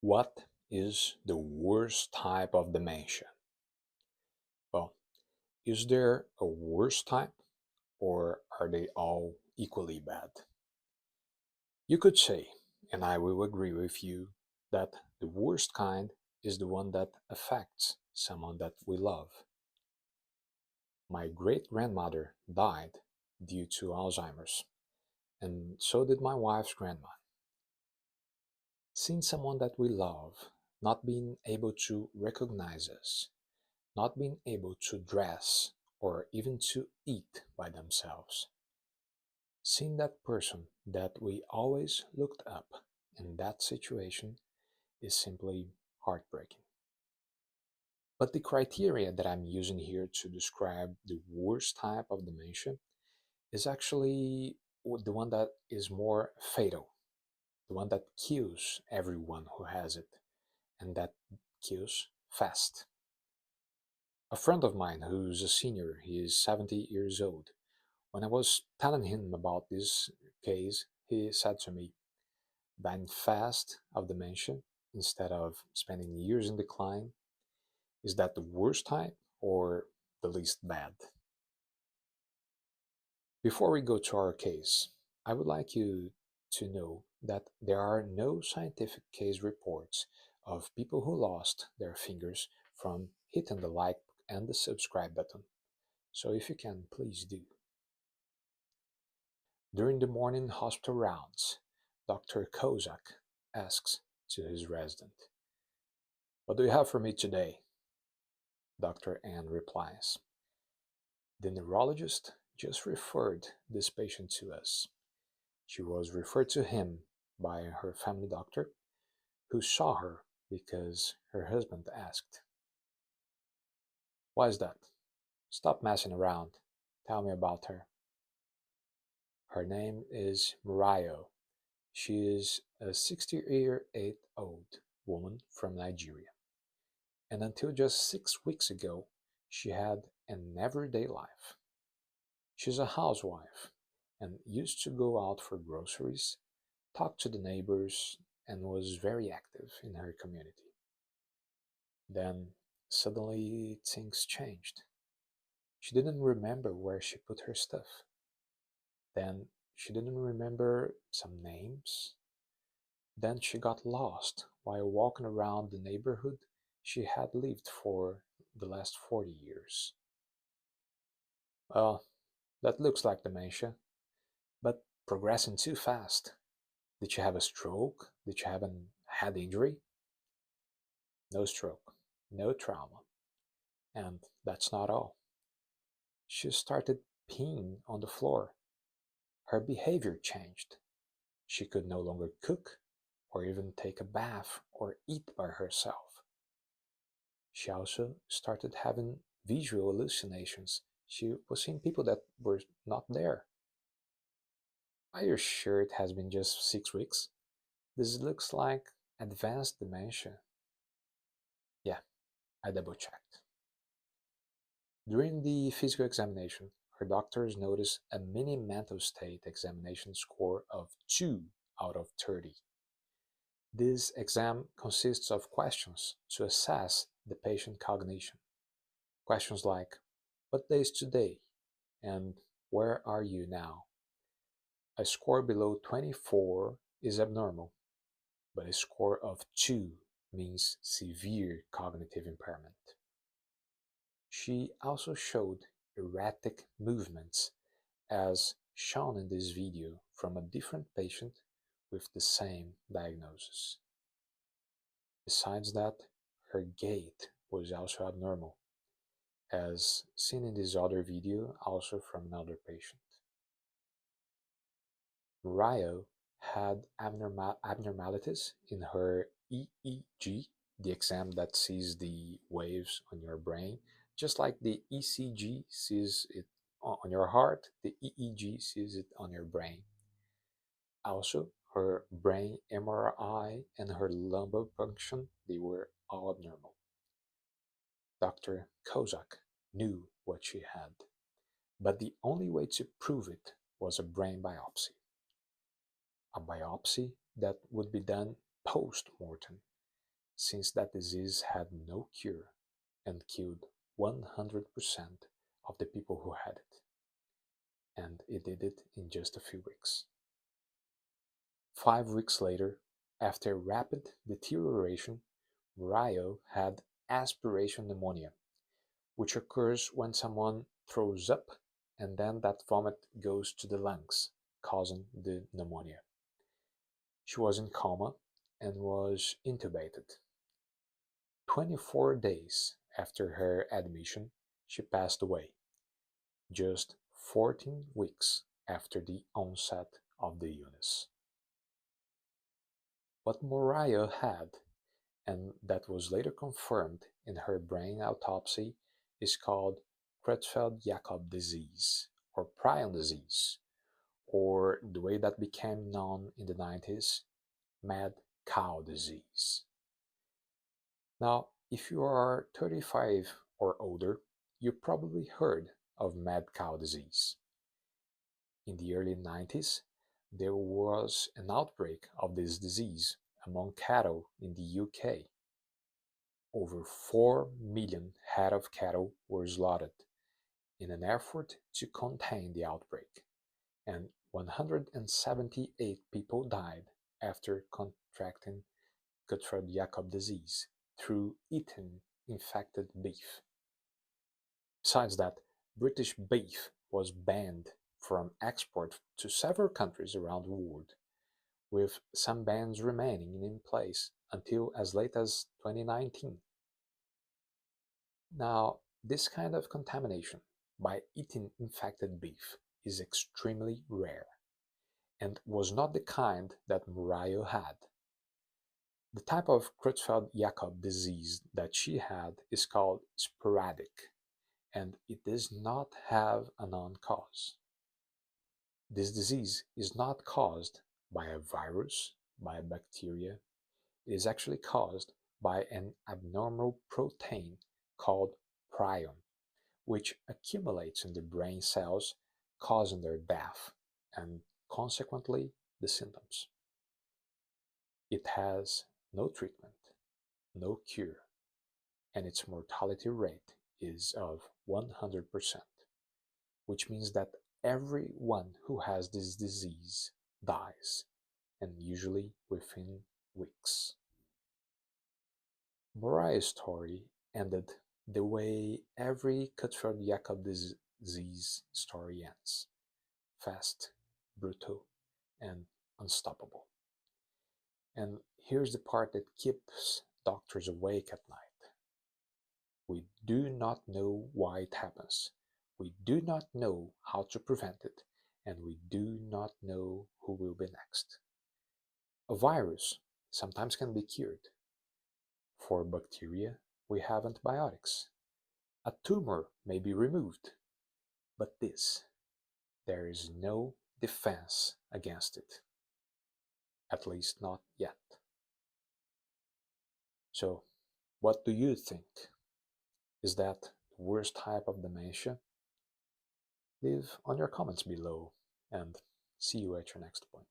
What is the worst type of dementia? Well, is there a worst type or are they all equally bad? You could say, and I will agree with you, that the worst kind is the one that affects someone that we love. My great grandmother died due to Alzheimer's, and so did my wife's grandma. Seeing someone that we love not being able to recognize us, not being able to dress or even to eat by themselves. Seeing that person that we always looked up in that situation is simply heartbreaking. But the criteria that I'm using here to describe the worst type of dementia is actually the one that is more fatal, the one that kills everyone who has it, and that kills fast. A friend of mine who's a senior, he is 70 years old. When I was telling him about this case, he said to me, dying fast of dementia instead of spending years in decline, is that the worst type or the least bad? Before we go to our case, I would like you to know that there are no scientific case reports of people who lost their fingers from hitting the like and the subscribe button. So if you can, please do. During the morning hospital rounds, Dr. Kozak asks to his resident, "What do you have for me today?" Dr. N replies, "The neurologist just referred this patient to us. She was referred to him by her family doctor, who saw her because her husband asked." "Why is that? Stop messing around. Tell me about her." "Her name is Murayo. She is a 68-year-old woman from Nigeria, and until just 6 weeks ago, she had an everyday life. She's a housewife and used to go out for groceries, talk to the neighbors, and was very active in her community. Then, suddenly, things changed. She didn't remember where she put her stuff. Then, she didn't remember some names. Then she got lost while walking around the neighborhood she had lived for the last 40 years. Well, that looks like dementia, but progressing too fast. Did she have a stroke? Did she have a head injury?" "No stroke, no trauma. And that's not all. She started peeing on the floor. Her behavior changed. She could no longer cook or even take a bath or eat by herself. She also started having visual hallucinations. She was seeing people that were not there." "Are you sure it has been just 6 weeks? This looks like advanced dementia." "Yeah, I double checked." During the physical examination, her doctors noticed a mini mental state examination score of 2 out of 30. This exam consists of questions to assess the patient cognition. Questions like, "What day is today?" and "Where are you now?" A score below 24 is abnormal, but a score of 2 means severe cognitive impairment. She also showed erratic movements, as shown in this video from a different patient with the same diagnosis. Besides that, her gait was also abnormal, as seen in this other video also from another patient. Ryo had abnormalities in her EEG, the exam that sees the waves on your brain. Just like the ECG sees it on your heart, the EEG sees it on your brain. Also, her brain MRI and her lumbar puncture, they were all abnormal. Dr. Kozak knew what she had, but the only way to prove it was a brain biopsy. A biopsy that would be done post-mortem, since that disease had no cure and killed 100% of the people who had it. And it did it in just a few weeks. 5 weeks later, after rapid deterioration, Rio had aspiration pneumonia, which occurs when someone throws up and then that vomit goes to the lungs, causing the pneumonia. She was in coma and was intubated. 24 days after her admission, she passed away, just 14 weeks after the onset of the illness. What Morayo had, and that was later confirmed in her brain autopsy, is called Creutzfeldt-Jakob disease, or prion disease, or the way that became known in the 90s, mad cow disease. Now, if you are 35 or older, you probably heard of mad cow disease. In the early 90s, there was an outbreak of this disease among cattle in the UK. Over 4 million head of cattle were slaughtered in an effort to contain the outbreak, and 178 people died after contracting Creutzfeldt-Jakob disease through eating infected beef. Besides that, British beef was banned from export to several countries around the world, with some bans remaining in place until as late as 2019. Now, this kind of contamination by eating infected beef is extremely rare, and was not the kind that Murayo had. The type of Creutzfeldt-Jakob disease that she had is called sporadic, and it does not have a known cause. This disease is not caused by a virus, by a bacteria. It is actually caused by an abnormal protein called prion, which accumulates in the brain cells, causing their death and consequently the symptoms. It has no treatment, no cure, and its mortality rate is of 100%, which means that everyone who has this disease dies, and usually within weeks. Morai's story ended the way every Creutzfeldt-Jakob disease story ends: fast, brutal, and unstoppable. And here's the part that keeps doctors awake at night. We do not know why it happens. We do not know how to prevent it, and we do not know who will be next. A virus sometimes can be cured. For bacteria, we have antibiotics. A tumor may be removed, but there is no defense against it. At least not yet. So, what do you think? Is that the worst type of dementia? Leave on your comments below, and see you at your next point.